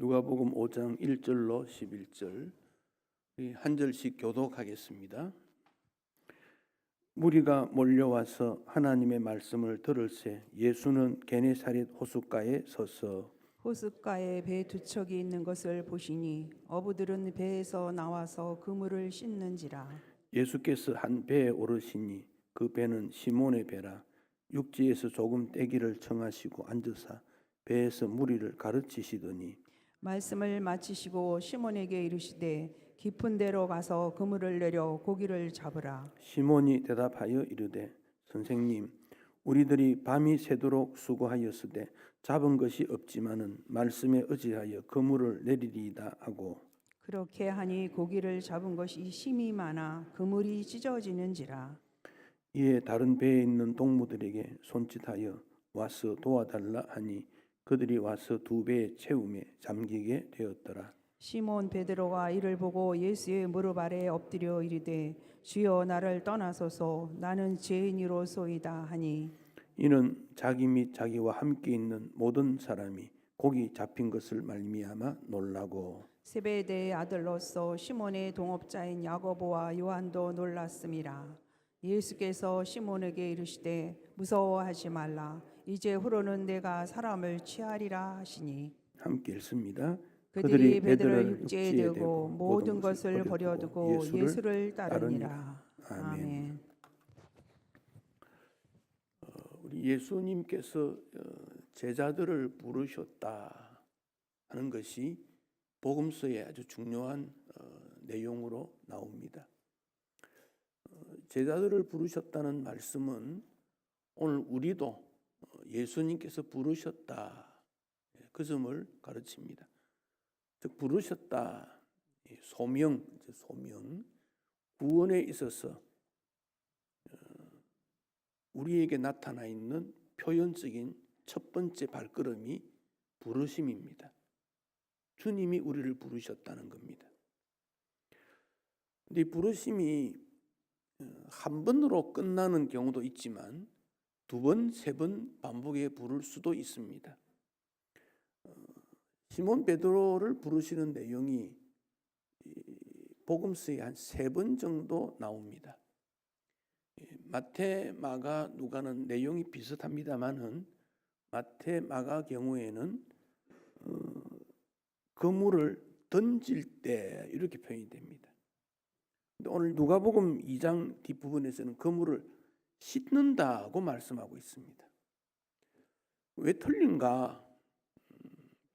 누가복음 5장 1절로 11절 한 절씩 교독하겠습니다. 무리가 몰려와서 하나님의 말씀을 들을새 예수는 게네사렛 호숫가에 서서 호숫가에 배 두 척이 있는 것을 보시니 어부들은 배에서 나와서 그물을 씻는지라. 예수께서 한 배에 오르시니 그 배는 시몬의 배라. 육지에서 조금 떼기를 청하시고 앉으사 배에서 무리를 가르치시더니 말씀을 마치시고 시몬에게 이르시되 깊은 데로 가서 그물을 내려 고기를 잡으라. 시몬이 대답하여 이르되 선생님 우리들이 밤이 새도록 수고하였으되 잡은 것이 없지만은 말씀에 의지하여 그물을 내리리이다 하고 그렇게 하니 고기를 잡은 것이 심이 많아 그물이 찢어지는지라. 이에 다른 배에 있는 동무들에게 손짓하여 와서 도와달라 하니 그들이 와서 두 배의 채움에 잠기게 되었더라. 시몬 베드로가 이를 보고 예수의 무릎 아래 엎드려 이르되 주여 나를 떠나소서 나는 죄인이로소이다 하니 이는 자기 및 자기와 함께 있는 모든 사람이 고기 잡힌 것을 말미암아 놀라고 세베대의 아들로서 시몬의 동업자인 야고보와 요한도 놀랐음이라. 예수께서 시몬에게 이르시되 무서워하지 말라. 이제 후로는 내가 사람을 취하리라 하시니 함께 읽습니다. 그들이 베드로를 육지에 대고 모든 것을 버려두고 예수를 따르니라. 아멘. 우리 예수님께서 제자들을 부르셨다 하는 것이 복음서의 아주 중요한 내용으로 나옵니다. 제자들을 부르셨다는 말씀은 오늘 우리도 예수님께서 부르셨다 그 점을 가르칩니다. 즉 부르셨다 소명 구원에 있어서 우리에게 나타나 있는 표현적인 첫 번째 발걸음이 부르심입니다. 주님이 우리를 부르셨다는 겁니다. 근데 이 부르심이 한 번으로 끝나는 경우도 있지만 두 번, 세 번 반복해 부를 수도 있습니다. 시몬 베드로를 부르시는 내용이 복음서에 한 세 번 정도 나옵니다. 마태, 마가, 누가는 내용이 비슷합니다만은 마태, 마가 경우에는 그물을 던질 때 이렇게 표현이 됩니다. 근데 오늘 누가복음 2장 뒷부분에서는 그물을 씻는다고 말씀하고 있습니다. 왜 틀린가?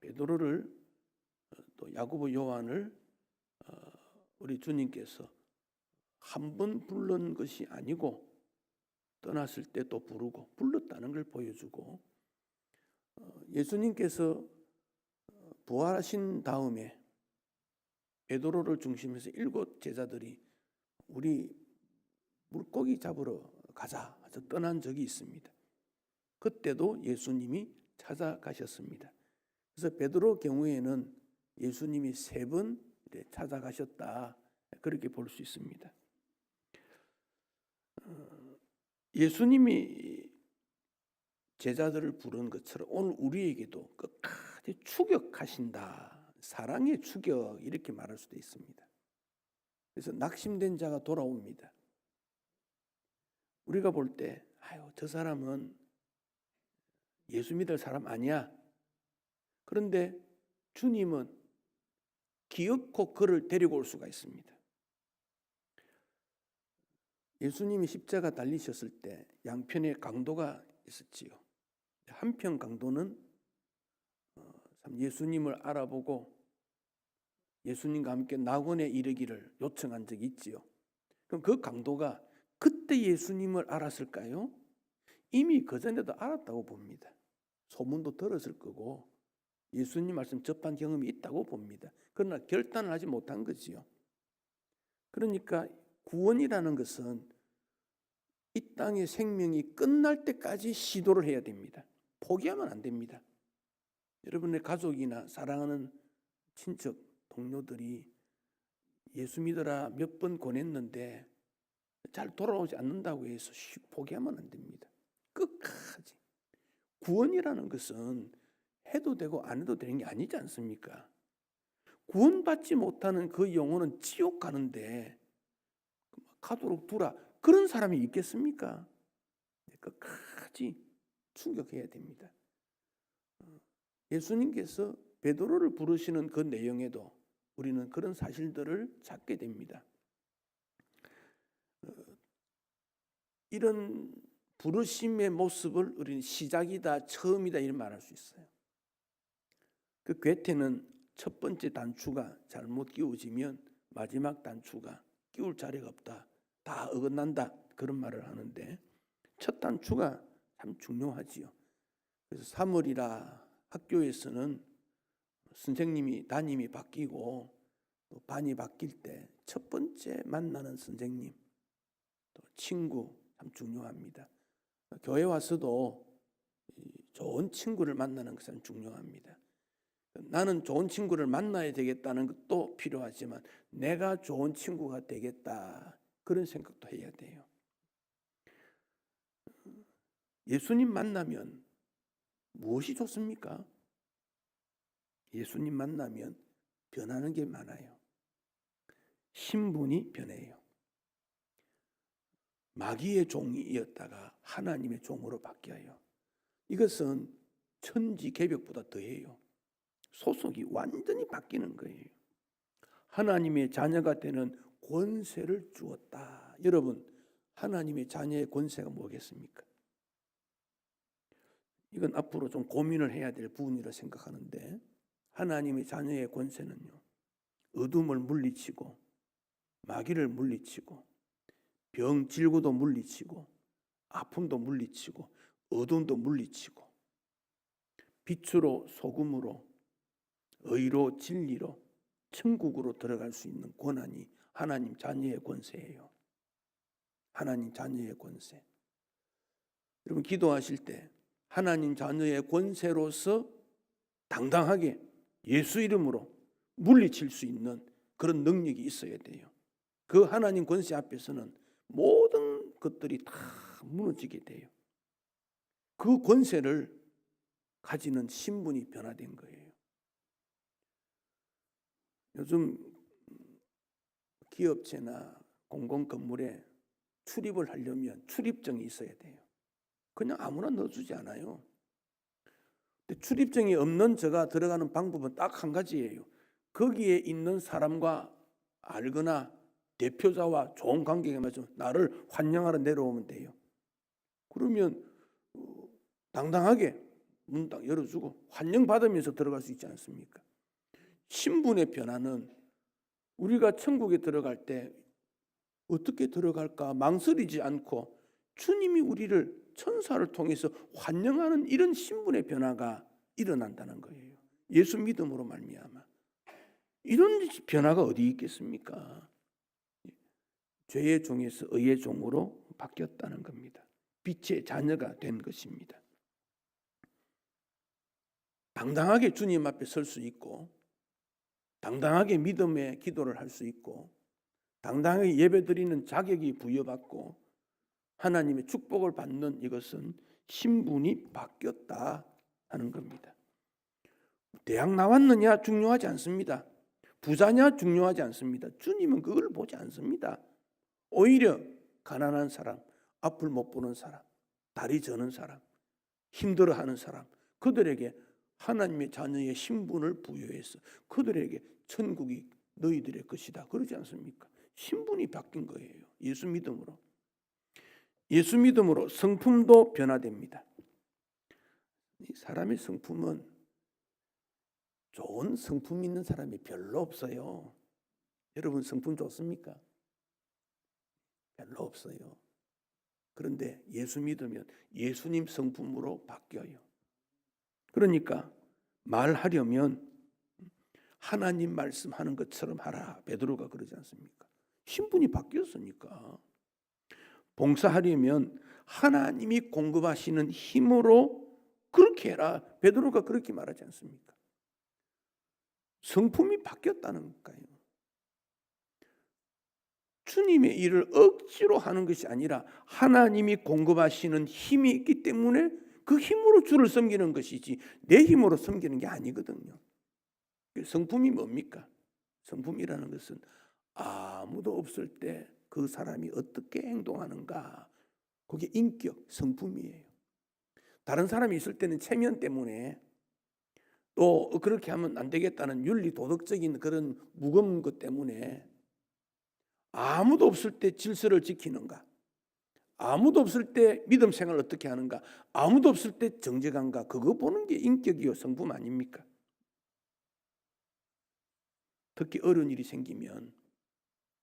베드로를 또 야고보, 요한을 우리 주님께서 한 번 부른 것이 아니고 떠났을 때 또 부르고 불렀다는 걸 보여주고 예수님께서 부활하신 다음에 베드로를 중심해서 7 제자들이 우리 물고기 잡으러 가자 해서 떠난 적이 있습니다. 그때도 예수님이 찾아가셨습니다. 그래서 베드로 경우에는 예수님이 3번 찾아가셨다 그렇게 볼 수 있습니다. 예수님이 제자들을 부른 것처럼 오늘 우리에게도 끝까지 추격하신다. 사랑의 추격 이렇게 말할 수도 있습니다. 그래서 낙심된 자가 돌아옵니다. 우리가 볼 때 저 사람은 예수 믿을 사람 아니야. 그런데 주님은 기어코 그를 데리고 올 수가 있습니다. 예수님이 십자가 달리셨을 때 양편에 강도가 있었지요. 한편 강도는 예수님을 알아보고 예수님과 함께 낙원에 이르기를 요청한 적이 있지요. 그럼 그 강도가 그때 예수님을 알았을까요? 이미 그전에도 알았다고 봅니다. 소문도 들었을 거고 예수님 말씀 접한 경험이 있다고 봅니다. 그러나 결단을 하지 못한 거지요. 그러니까 구원이라는 것은 이 땅의 생명이 끝날 때까지 시도를 해야 됩니다. 포기하면 안 됩니다. 여러분의 가족이나 사랑하는 친척, 동료들이 예수 믿어라 몇 번 권했는데 잘 돌아오지 않는다고 해서 포기하면 안 됩니다. 끝까지. 구원이라는 것은 해도 되고 안 해도 되는 게 아니지 않습니까? 구원받지 못하는 그 영혼은 지옥 가는데 가도록 두라. 그런 사람이 있겠습니까? 끝까지 충격해야 됩니다. 예수님께서 베드로를 부르시는 그 내용에도 우리는 그런 사실들을 찾게 됩니다. 이런 부르심의 모습을 우리는 시작이다, 처음이다 이런 말할 수 있어요. 그 괴테는 첫 번째 단추가 잘못 끼워지면 마지막 단추가 끼울 자리가 없다, 다 어긋난다 그런 말을 하는데 첫 단추가 참 중요하지요. 그래서 3월이라 학교에서는 선생님이 담임이 바뀌고 또 반이 바뀔 때 첫 번째 만나는 선생님, 또 친구 참 중요합니다. 교회 와서도 좋은 친구를 만나는 것은 중요합니다. 나는 좋은 친구를 만나야 되겠다는 것도 필요하지만 내가 좋은 친구가 되겠다 그런 생각도 해야 돼요. 예수님 만나면 무엇이 좋습니까? 예수님 만나면 변하는 게 많아요. 신분이 변해요. 마귀의 종이었다가 하나님의 종으로 바뀌어요. 이것은 천지 개벽보다 더해요. 소속이 완전히 바뀌는 거예요. 하나님의 자녀가 되는 권세를 주었다. 여러분, 하나님의 자녀의 권세가 뭐겠습니까? 이건 앞으로 좀 고민을 해야 될 부분이라 생각하는데 하나님의 자녀의 권세는요, 어둠을 물리치고 마귀를 물리치고 병 질고도 물리치고 아픔도 물리치고 어둠도 물리치고 빛으로 소금으로 의로 진리로 천국으로 들어갈 수 있는 권한이 하나님 자녀의 권세예요. 하나님 자녀의 권세. 여러분 기도하실 때 하나님 자녀의 권세로서 당당하게 예수 이름으로 물리칠 수 있는 그런 능력이 있어야 돼요. 그 하나님 권세 앞에서는 모든 것들이 다 무너지게 돼요. 그 권세를 가지는 신분이 변화된 거예요. 요즘 기업체나 공공건물에 출입을 하려면 출입증이 있어야 돼요. 그냥 아무나 넣어주지 않아요. 근데 출입증이 없는 저가 들어가는 방법은 딱 한 가지예요. 거기에 있는 사람과 알거나 대표자와 좋은 관계가 맺어 나를 환영하러 내려오면 돼요. 그러면 당당하게 문 딱 열어주고 환영받으면서 들어갈 수 있지 않습니까? 신분의 변화는 우리가 천국에 들어갈 때 어떻게 들어갈까 망설이지 않고 주님이 우리를 천사를 통해서 환영하는 이런 신분의 변화가 일어난다는 거예요. 예수 믿음으로 말미암아. 이런 변화가 어디 있겠습니까? 죄의 종에서 의의 종으로 바뀌었다는 겁니다. 빛의 자녀가 된 것입니다. 당당하게 주님 앞에 설 수 있고 당당하게 믿음의 기도를 할 수 있고 당당하게 예배드리는 자격이 부여받고 하나님의 축복을 받는 이것은 신분이 바뀌었다 하는 겁니다. 대학 나왔느냐 중요하지 않습니다. 부자냐 중요하지 않습니다. 주님은 그걸 보지 않습니다. 오히려 가난한 사람, 앞을 못 보는 사람, 다리 저는 사람, 힘들어하는 사람, 그들에게 하나님의 자녀의 신분을 부여해서 그들에게 천국이 너희들의 것이다. 그러지 않습니까? 신분이 바뀐 거예요. 예수 믿음으로. 예수 믿음으로 성품도 변화됩니다. 사람의 성품은 좋은 성품 있는 사람이 별로 없어요. 여러분 성품 좋습니까? 별로 없어요. 그런데 예수 믿으면 예수님 성품으로 바뀌어요. 그러니까 말하려면 하나님 말씀하는 것처럼 하라. 베드로가 그러지 않습니까? 신분이 바뀌었으니까. 봉사하려면 하나님이 공급하시는 힘으로 그렇게 해라. 베드로가 그렇게 말하지 않습니까? 성품이 바뀌었다는 거예요. 주님의 일을 억지로 하는 것이 아니라 하나님이 공급하시는 힘이 있기 때문에 그 힘으로 주를 섬기는 것이지 내 힘으로 섬기는 게 아니거든요. 성품이 뭡니까? 성품이라는 것은 아무도 없을 때 그 사람이 어떻게 행동하는가, 그게 인격, 성품이에요. 다른 사람이 있을 때는 체면 때문에 또 그렇게 하면 안 되겠다는 윤리 도덕적인 그런 무거운 것 때문에 아무도 없을 때 질서를 지키는가, 아무도 없을 때 믿음 생활을 어떻게 하는가, 아무도 없을 때 정직한가, 그거 보는 게 인격이요 성품 아닙니까? 특히 어려운 일이 생기면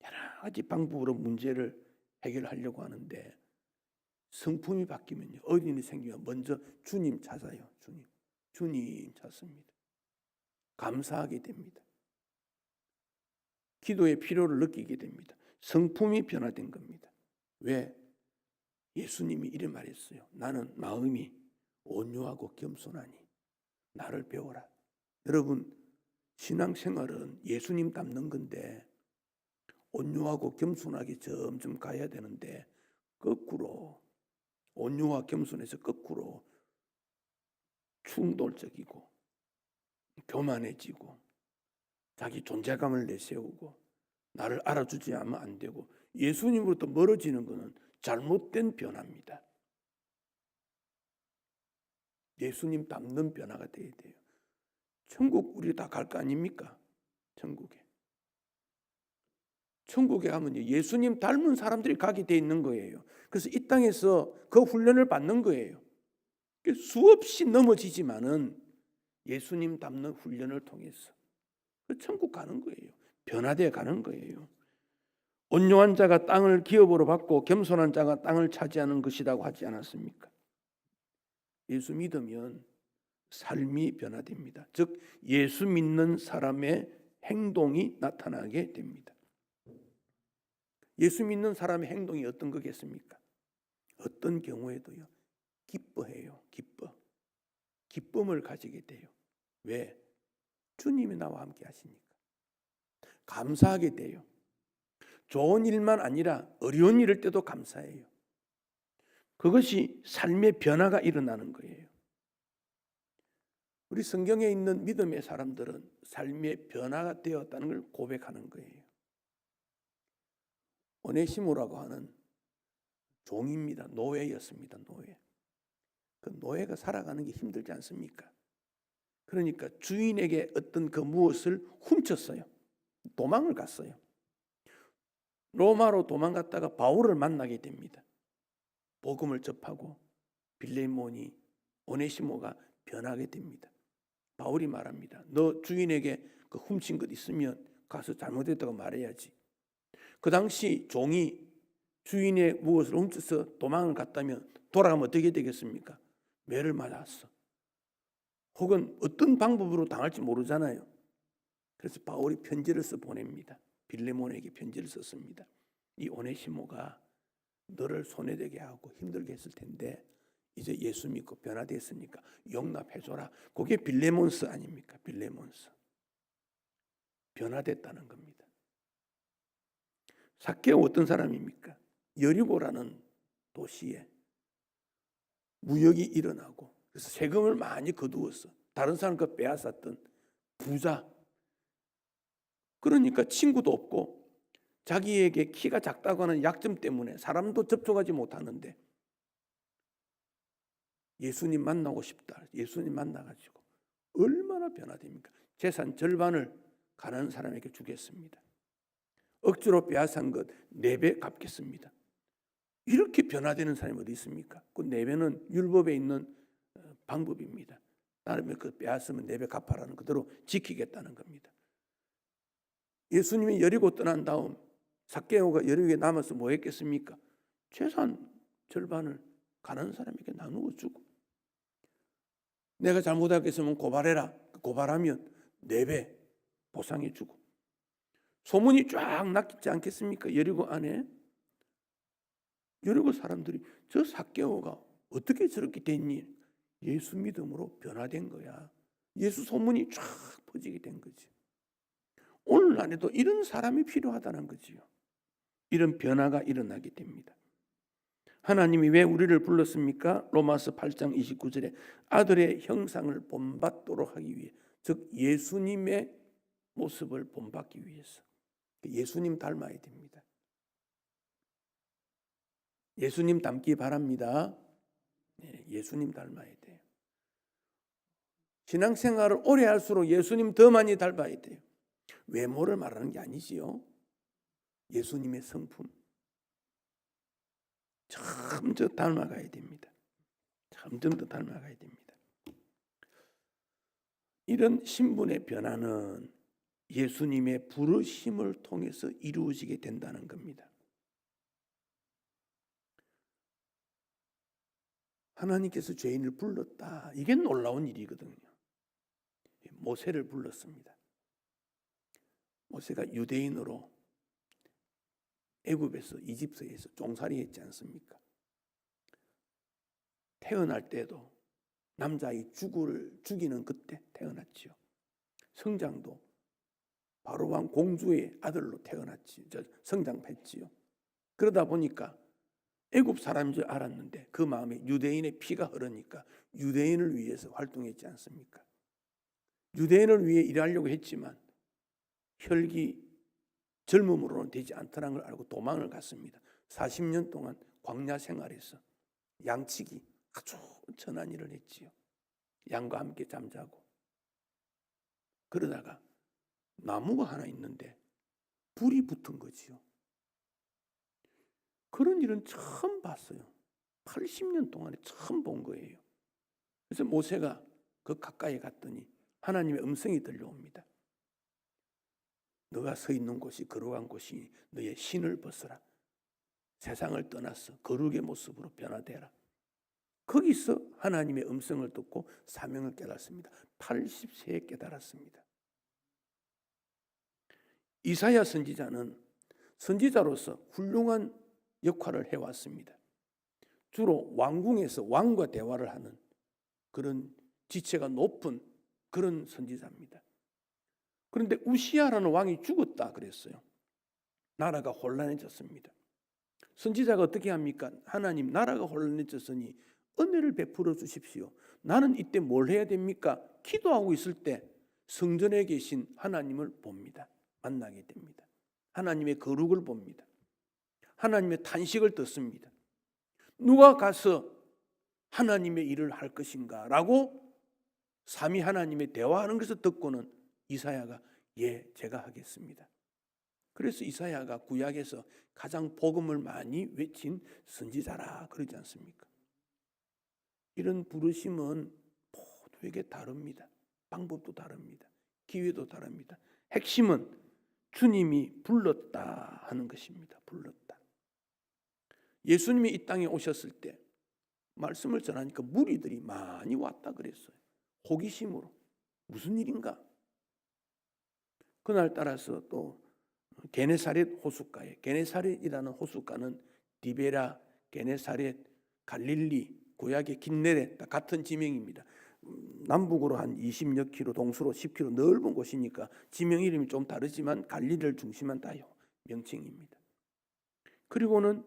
여러 가지 방법으로 문제를 해결하려고 하는데 성품이 바뀌면요, 어려운 일이 생기면 먼저 주님 찾아요. 주님 찾습니다. 감사하게 됩니다. 기도의 필요를 느끼게 됩니다. 성품이 변화된 겁니다. 왜? 예수님이 이래 말했어요. 나는 마음이 온유하고 겸손하니 나를 배워라. 여러분, 신앙생활은 예수님 닮는 건데 온유하고 겸손하게 점점 가야 되는데 거꾸로 온유와 겸손에서 거꾸로 충돌적이고 교만해지고 자기 존재감을 내세우고 나를 알아주지 않으면 안 되고 예수님으로부터 멀어지는 것은 잘못된 변화입니다. 예수님 닮는 변화가 돼야 돼요. 천국 우리 다 갈 거 아닙니까? 천국에 가면 예수님 닮은 사람들이 가게 돼 있는 거예요. 그래서 이 땅에서 그 훈련을 받는 거예요. 수없이 넘어지지만은 예수님 닮는 훈련을 통해서 천국 가는 거예요. 변화되어 가는 거예요. 온유한 자가 땅을 기업으로 받고 겸손한 자가 땅을 차지하는 것이라고 하지 않았습니까? 예수 믿으면 삶이 변화됩니다. 즉 예수 믿는 사람의 행동이 나타나게 됩니다. 예수 믿는 사람의 행동이 어떤 거겠습니까? 어떤 경우에도요, 기뻐해요. 기쁨을 가지게 돼요. 왜? 주님이 나와 함께 하시니까. 감사하게 돼요. 좋은 일만 아니라 어려운 일일 때도 감사해요. 그것이 삶의 변화가 일어나는 거예요. 우리 성경에 있는 믿음의 사람들은 삶의 변화가 되었다는 걸 고백하는 거예요. 오네시모라고 하는 종입니다. 노예였습니다. 그 노예가 살아가는 게 힘들지 않습니까? 그러니까 주인에게 어떤 그 무엇을 훔쳤어요. 도망을 갔어요. 로마로 도망갔다가 바울을 만나게 됩니다. 복음을 접하고 빌레몬이 오네시모가 변하게 됩니다. 바울이 말합니다. 너 주인에게 그 훔친 것 있으면 가서 잘못했다고 말해야지. 그 당시 종이 주인의 무엇을 훔쳐서 도망을 갔다면 돌아가면 어떻게 되겠습니까? 매를 맞았어. 혹은 어떤 방법으로 당할지 모르잖아요. 그래서 바울이 편지를 써 보냅니다. 빌레몬에게 편지를 썼습니다. 이 오네시모가 너를 손해되게 하고 힘들게 했을 텐데 이제 예수 믿고 변화됐으니까 용납해줘라. 그게 빌레몬스 아닙니까? 빌레몬스. 변화됐다는 겁니다. 삭개오 어떤 사람입니까? 여리고라는 도시에 무역이 일어나고 그래서 세금을 많이 거두었어. 다른 사람 거 빼앗았던 부자. 그러니까 친구도 없고 자기에게 키가 작다고 하는 약점 때문에 사람도 접촉하지 못하는데 예수님 만나고 싶다. 예수님 만나가지고 얼마나 변화됩니까? 재산 절반을 가난한 사람에게 주겠습니다. 억지로 빼앗은 것 4배 갚겠습니다. 이렇게 변화되는 사람이 어디 있습니까? 그 4배는 율법에 있는 방법입니다. 나름의 그 빼앗으면 4배 갚아라는 그대로 지키겠다는 겁니다. 예수님이 여리고 떠난 다음 삭개오가 여리고에 남아서 뭐 했겠습니까? 재산 절반을 가난한 사람에게 나누어 주고 내가 잘못하게 했으면 고발해라. 고발하면 4배 보상해 주고 소문이 쫙 났지 않겠습니까? 여리고 안에 여리고 사람들이 저 삭개오가 어떻게 저렇게 됐니? 예수 믿음으로 변화된 거야. 예수 소문이 쫙 퍼지게 된 거지. 오늘날에도 이런 사람이 필요하다는 거지요. 이런 변화가 일어나게 됩니다. 하나님이 왜 우리를 불렀습니까? 로마서 8장 29절에 아들의 형상을 본받도록 하기 위해, 즉 예수님의 모습을 본받기 위해서. 예수님 닮아야 됩니다. 예수님 닮기 바랍니다. 예수님 닮아야 돼요. 신앙생활을 오래 할수록 예수님 더 많이 닮아야 돼요. 외모를 말하는 게 아니지요. 예수님의 성품. 점점 닮아가야 됩니다. 점점 더 닮아가야 됩니다. 이런 신분의 변화는 예수님의 부르심을 통해서 이루어지게 된다는 겁니다. 하나님께서 죄인을 불렀다. 이게 놀라운 일이거든요. 모세를 불렀습니다. 모세가 유대인으로 애굽에서 이집트에서 종살이했지 않습니까? 태어날 때도 남자아이 죽이는 그때 태어났지요. 성장도 바로왕 공주의 아들로 태어났지요. 성장했지요. 그러다 보니까 애굽 사람인 줄 알았는데 그 마음에 유대인의 피가 흐르니까 유대인을 위해서 활동했지 않습니까? 유대인을 위해 일하려고 했지만 혈기 젊음으로는 되지 않다는 걸 알고 도망을 갔습니다. 40년 동안 광야 생활에서 양치기 아주 천한 일을 했지요. 양과 함께 잠자고. 그러다가 나무가 하나 있는데 불이 붙은 거지요. 그런 일은 처음 봤어요. 80년 동안에 처음 본 거예요. 그래서 모세가 그 가까이 갔더니 하나님의 음성이 들려옵니다. 너가 서 있는 곳이 거룩한 곳이 너의 신을 벗어라. 세상을 떠나서 거룩의 모습으로 변화되라. 거기서 하나님의 음성을 듣고 사명을 깨달았습니다. 80세에 깨달았습니다. 이사야 선지자는 선지자로서 훌륭한 역할을 해왔습니다. 주로 왕궁에서 왕과 대화를 하는 그런 지체가 높은 그런 선지자입니다. 그런데 우시야라는 왕이 죽었다 그랬어요. 나라가 혼란해졌습니다. 선지자가 어떻게 합니까? 하나님, 나라가 혼란해졌으니 은혜를 베풀어 주십시오. 나는 이때 뭘 해야 됩니까? 기도하고 있을 때 성전에 계신 하나님을 봅니다. 만나게 됩니다. 하나님의 거룩을 봅니다. 하나님의 탄식을 듣습니다. 누가 가서 하나님의 일을 할 것인가 라고 삼위 하나님의 대화하는 것을 듣고는 이사야가 제가 하겠습니다. 그래서 이사야가 구약에서 가장 복음을 많이 외친 선지자라 그러지 않습니까? 이런 부르심은 모두에게 다릅니다. 방법도 다릅니다. 기회도 다릅니다. 핵심은 주님이 불렀다 하는 것입니다. 불렀다. 예수님이 이 땅에 오셨을 때 말씀을 전하니까 무리들이 많이 왔다 그랬어요. 호기심으로. 무슨 일인가? 그날 따라서 또 게네사렛 호숫가에, 게네사렛이라는 호숫가는 디베라, 게네사렛, 갈릴리, 구약의 긴네렛 같은 지명입니다. 남북으로 한 20여 킬로, 동서로 10킬로 넓은 곳이니까 지명 이름이 좀 다르지만 갈릴리를 중심한 다 명칭입니다. 그리고는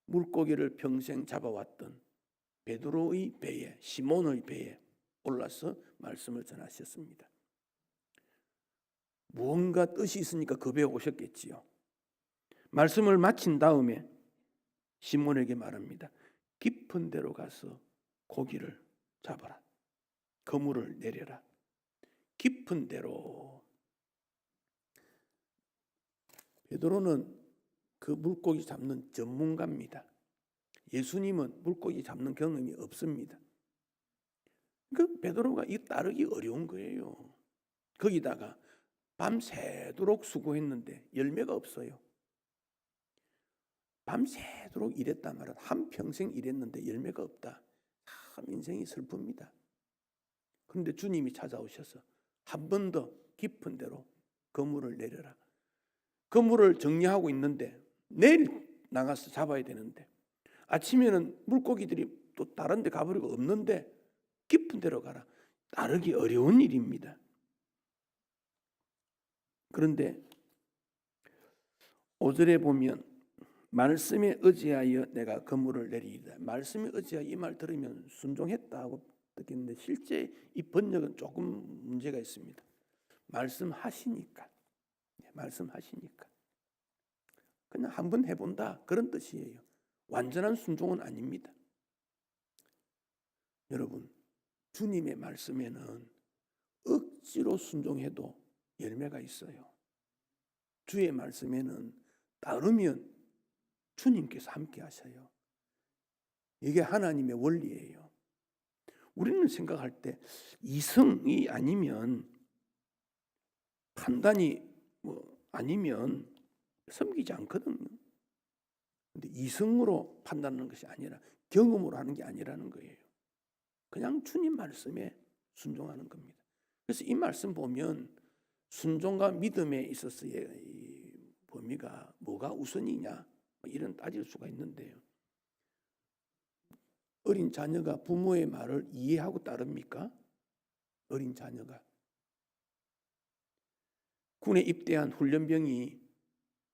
물고기를 평생 잡아왔던 베드로의 배에, 시몬의 배에 올라서 말씀을 전하셨습니다. 무언가 뜻이 있으니까 그 배에 오셨겠지요. 말씀을 마친 다음에 시몬에게 말합니다. 깊은 데로 가서 고기를 잡아라. 그물을 내려라. 깊은 데로. 베드로는 그 물고기 잡는 전문가입니다. 예수님은 물고기 잡는 경험이 없습니다. 그 베드로가 이 따르기 어려운 거예요. 거기다가 밤새도록 수고했는데 열매가 없어요. 밤새도록 일했단 말은 한평생 일했는데 열매가 없다. 참 인생이 슬픕니다. 그런데 주님이 찾아오셔서 한 번 더 깊은 데로 그물을 내려라. 그물을 정리하고 있는데 내일 나가서 잡아야 되는데 아침에는 물고기들이 또 다른 데 가버리고 없는데 깊은 데로 가라. 따르기 어려운 일입니다. 그런데 5절에 보면 말씀에 의지하여 내가 건물을 내리이다. 말씀에 의지하여 이 말 들으면 순종했다고 듣겠는데 실제 이 번역은 조금 문제가 있습니다. 말씀하시니까. 말씀하시니까. 그냥 한번 해본다 그런 뜻이에요. 완전한 순종은 아닙니다. 여러분, 주님의 말씀에는 억지로 순종해도 열매가 있어요. 주의 말씀에는 따르면 주님께서 함께 하셔요. 이게 하나님의 원리예요. 우리는 생각할 때 이성이 아니면 판단이 아니면 섬기지 않거든요. 근데 이성으로 판단하는 것이 아니라 경험으로 하는 게 아니라는 거예요. 그냥 주님 말씀에 순종하는 겁니다. 그래서 이 말씀 보면 순종과 믿음에 있어서의 이 범위가 뭐가 우선이냐 이런 따질 수가 있는데요. 어린 자녀가 부모의 말을 이해하고 따릅니까? 어린 자녀가. 군에 입대한 훈련병이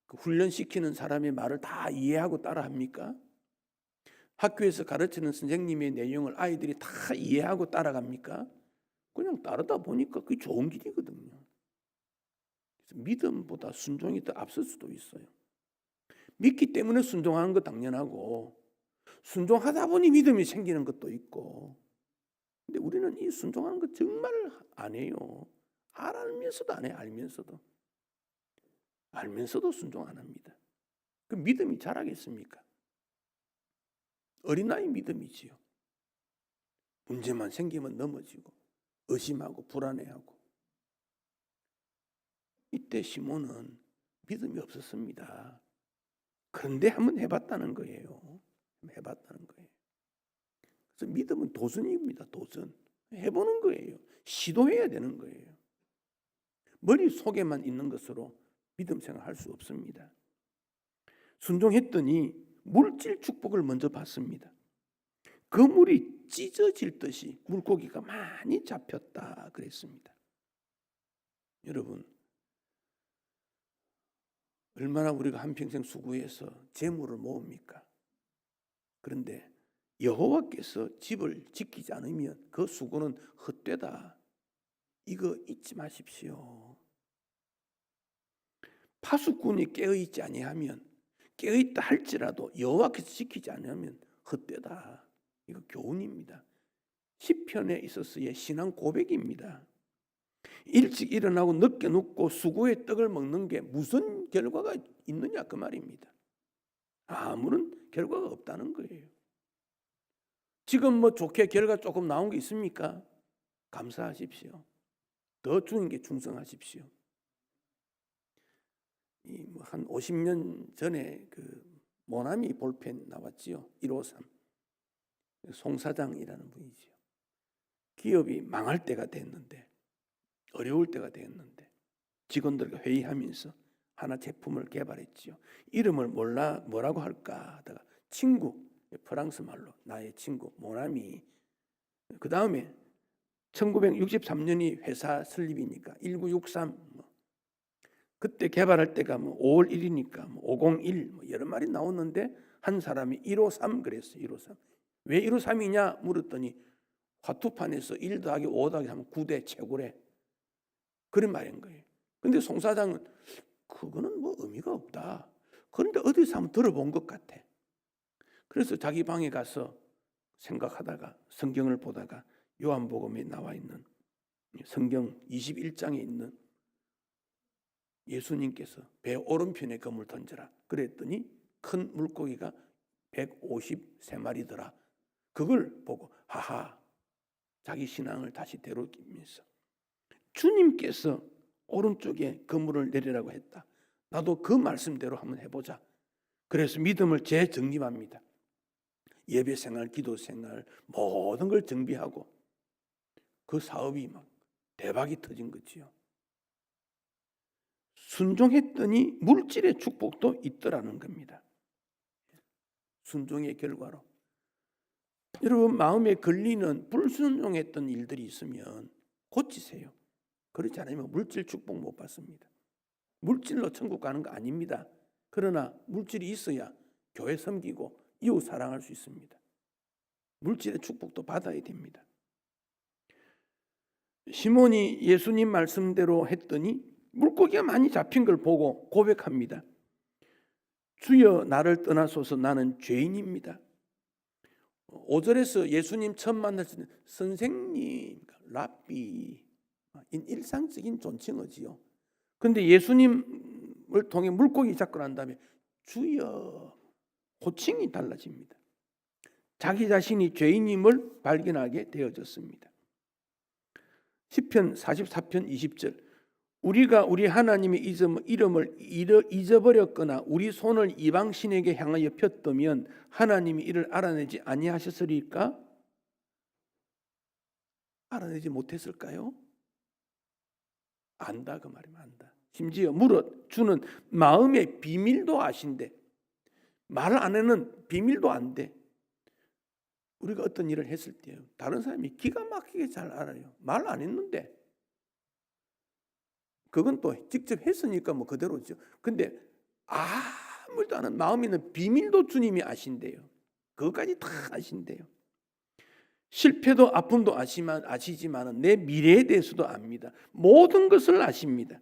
그 훈련시키는 사람의 말을 다 이해하고 따라합니까? 학교에서 가르치는 선생님의 내용을 아이들이 다 이해하고 따라갑니까? 그냥 따르다 보니까 그게 좋은 길이거든요. 그래서 믿음보다 순종이 더 앞설 수도 있어요. 믿기 때문에 순종하는 거 당연하고 순종하다 보니 믿음이 생기는 것도 있고, 근데 우리는 이 순종하는 거 정말 안 해요. 알면서도 안 해요. 알면서도 순종 안 합니다. 그 믿음이 자라겠습니까? 어린아이 믿음이지요. 문제만 생기면 넘어지고 의심하고 불안해하고. 이때 시몬은 믿음이 없었습니다. 그런데 한번 해봤다는 거예요. 그래서 믿음은 도전입니다. 도전. 해보는 거예요. 시도해야 되는 거예요. 머릿속에만 있는 것으로 믿음 생활할 수 없습니다. 순종했더니 물질 축복을 먼저 받습니다. 그물이 찢어질 듯이 물고기가 많이 잡혔다 그랬습니다. 여러분, 얼마나 우리가 한평생 수고해서 재물을 모읍니까? 그런데 여호와께서 집을 지키지 않으면 그 수고는 헛되다. 이거 잊지 마십시오. 파수꾼이 깨어있지 아니하면, 깨어있다 할지라도 여호와께서 지키지 않으면 헛되다. 이거 교훈입니다. 시편에 있어서의 신앙 고백입니다. 일찍 일어나고 늦게 눕고 수고의 떡을 먹는 게 무슨 결과가 있느냐 그 말입니다. 아무런 결과가 없다는 거예요. 지금 좋게 결과 조금 나온 게 있습니까? 감사하십시오. 더 주님께 충성하십시오. 한 50년 전에 그 모나미 볼펜 나왔지요. 153. 송 사장이라는 분이지요. 기업이 망할 때가 됐는데, 어려울 때가 됐는데 직원들과 회의하면서 하나 제품을 개발했지요. 이름을 뭐라고 할까 하다가 친구, 프랑스 말로 나의 친구 모나미. 그 다음에 1963년이 회사 설립이니까 1963 그때 개발할 때가 5월 1이니까 501 여러 말이 나왔는데 한 사람이 153 그랬어요. 153. 왜 153이냐 물었더니 화투판에서 1 더하기 5 더하기 하면 9대 최고래. 그런 말인 거예요. 근데 송 사장은 그거는 의미가 없다. 그런데 어디서 한번 들어본 것 같아. 그래서 자기 방에 가서 생각하다가 성경을 보다가 요한복음에 나와 있는 성경 21장에 있는 예수님께서 배 오른편에 검을 던져라. 그랬더니 큰 물고기가 153마리더라. 그걸 보고 하하 자기 신앙을 다시 되돌리면서 주님께서 오른쪽에 그물을 내리라고 했다. 나도 그 말씀대로 한번 해보자. 그래서 믿음을 재정립합니다. 예배 생활, 기도 생활 모든 걸 정비하고 그 사업이 막 대박이 터진 거지요. 순종했더니 물질의 축복도 있더라는 겁니다. 순종의 결과로. 여러분 마음에 걸리는 불순종했던 일들이 있으면 고치세요. 그렇지 않으면 물질 축복 못 받습니다. 물질로 천국 가는 거 아닙니다. 그러나 물질이 있어야 교회 섬기고 이웃 사랑할 수 있습니다. 물질의 축복도 받아야 됩니다. 시몬이 예수님 말씀대로 했더니 물고기가 많이 잡힌 걸 보고 고백합니다. 주여 나를 떠나소서 나는 죄인입니다. 5절에서 예수님 처음 만났을 때 선생님, 랍비 일상적인 존칭어지요. 그런데 예수님을 통해 물고기 잡고 난 다음에 주여 호칭이 달라집니다. 자기 자신이 죄인임을 발견하게 되어졌습니다. 시편 44편 20절 우리가 우리 하나님의 이름을 잊어버렸거나 우리 손을 이방신에게 향하여 폈다면 하나님이 이를 알아내지 아니하셨으리까? 알아내지 못했을까요? 안다 그 말이면 안다. 심지어 물어 주는 마음의 비밀도 아신대. 말 안에는 비밀도 안 돼. 우리가 어떤 일을 했을 때 다른 사람이 기가 막히게 잘 알아요. 말 안 했는데. 그건 또 직접 했으니까 뭐 그대로죠. 근데 아무도 안 하는 마음에 있는 비밀도 주님이 아신대요. 그것까지 다 아신대요. 실패도 아픔도 아시지만 내 미래에 대해서도 압니다. 모든 것을 아십니다.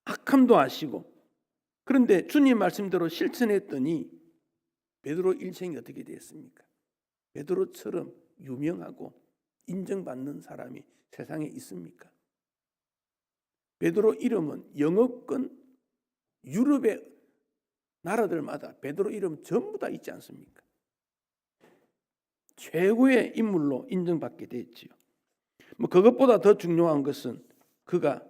악함도 아시고. 그런데 주님 말씀대로 실천했더니 베드로 일생이 어떻게 됐습니까? 베드로처럼 유명하고 인정받는 사람이 세상에 있습니까? 베드로 이름은 영어권 유럽의 나라들마다 베드로 이름 전부 다 있지 않습니까? 최고의 인물로 인정받게 됐지요. 뭐 그것보다 더 중요한 것은 그가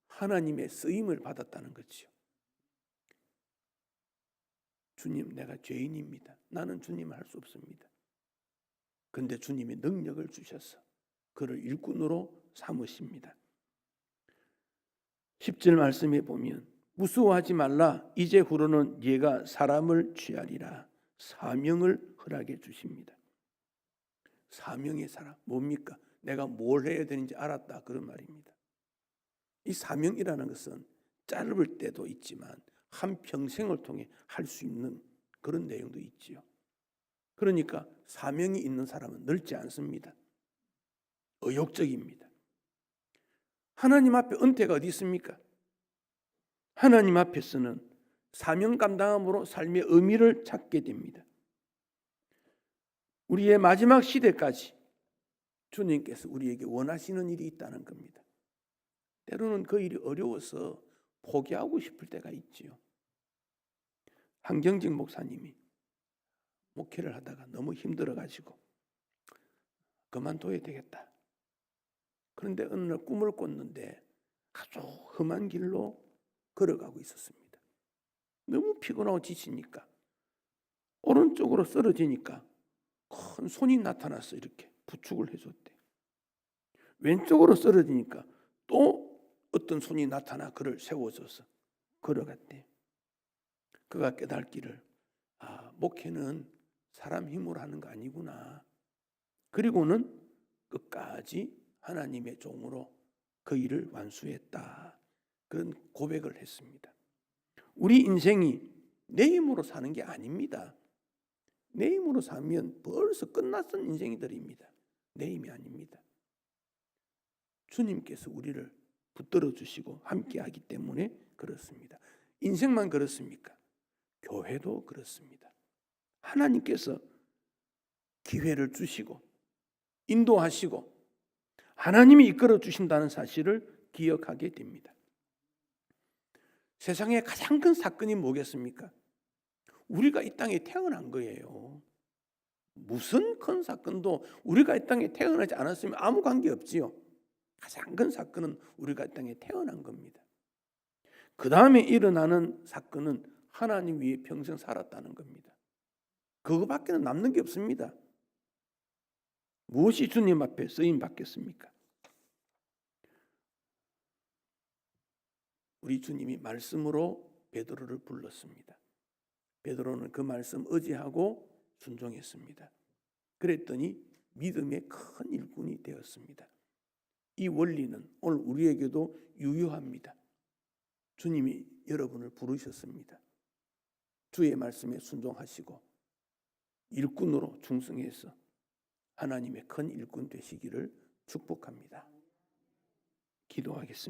하나님의 쓰임을 받았다는 거지요. 주님, 내가 죄인입니다. 나는 주님을 할 수 없습니다. 그런데 주님이 능력을 주셔서 그를 일꾼으로 삼으십니다. 10절 말씀에 보면 무수하지 말라 이제후로는 얘가 사람을 취하리라 사명을 허락해 주십니다. 사명의 사람 뭡니까? 내가 뭘 해야 되는지 알았다 그런 말입니다. 이 사명이라는 것은 짧을 때도 있지만 한평생을 통해 할 수 있는 그런 내용도 있지요. 그러니까 사명이 있는 사람은 늙지 않습니다. 의욕적입니다. 하나님 앞에 은퇴가 어디 있습니까? 하나님 앞에서는 사명 감당함으로 삶의 의미를 찾게 됩니다. 우리의 마지막 시대까지 주님께서 우리에게 원하시는 일이 있다는 겁니다. 때로는 그 일이 어려워서 포기하고 싶을 때가 있지요. 한경직 목사님이 목회를 하다가 너무 힘들어가지고 그만둬야 되겠다. 그런데 어느 날 꿈을 꿨는데 아주 험한 길로 걸어가고 있었습니다. 너무 피곤하고 지치니까 오른쪽으로 쓰러지니까 큰 손이 나타나서 이렇게 부축을 해줬대. 왼쪽으로 쓰러지니까 또 어떤 손이 나타나 그를 세워줘서 걸어갔대. 그가 깨닫기를 목회는 사람 힘으로 하는 거 아니구나. 그리고는 끝까지 하나님의 종으로 그 일을 완수했다. 그런 고백을 했습니다. 우리 인생이 내 힘으로 사는 게 아닙니다. 내 힘으로 살면 벌써 끝났던 인생이들입니다. 내 힘이 아닙니다. 주님께서 우리를 붙들어 주시고 함께하기 때문에 그렇습니다. 인생만 그렇습니까? 교회도 그렇습니다. 하나님께서 기회를 주시고 인도하시고 하나님이 이끌어 주신다는 사실을 기억하게 됩니다. 세상에 가장 큰 사건이 뭐겠습니까? 우리가 이 땅에 태어난 거예요. 무슨 큰 사건도 우리가 이 땅에 태어나지 않았으면 아무 관계 없지요. 가장 큰 사건은 우리가 이 땅에 태어난 겁니다. 그 다음에 일어나는 사건은 하나님 위에 평생 살았다는 겁니다. 그거밖에는 남는 게 없습니다. 무엇이 주님 앞에 쓰임 받겠습니까? 우리 주님이 말씀으로 베드로를 불렀습니다. 베드로는 그 말씀 의지하고 순종했습니다. 그랬더니 믿음의 큰 일꾼이 되었습니다. 이 원리는 오늘 우리에게도 유효합니다. 주님이 여러분을 부르셨습니다. 주의 말씀에 순종하시고 일꾼으로 충성해서 하나님의 큰 일꾼 되시기를 축복합니다. 기도하겠습니다.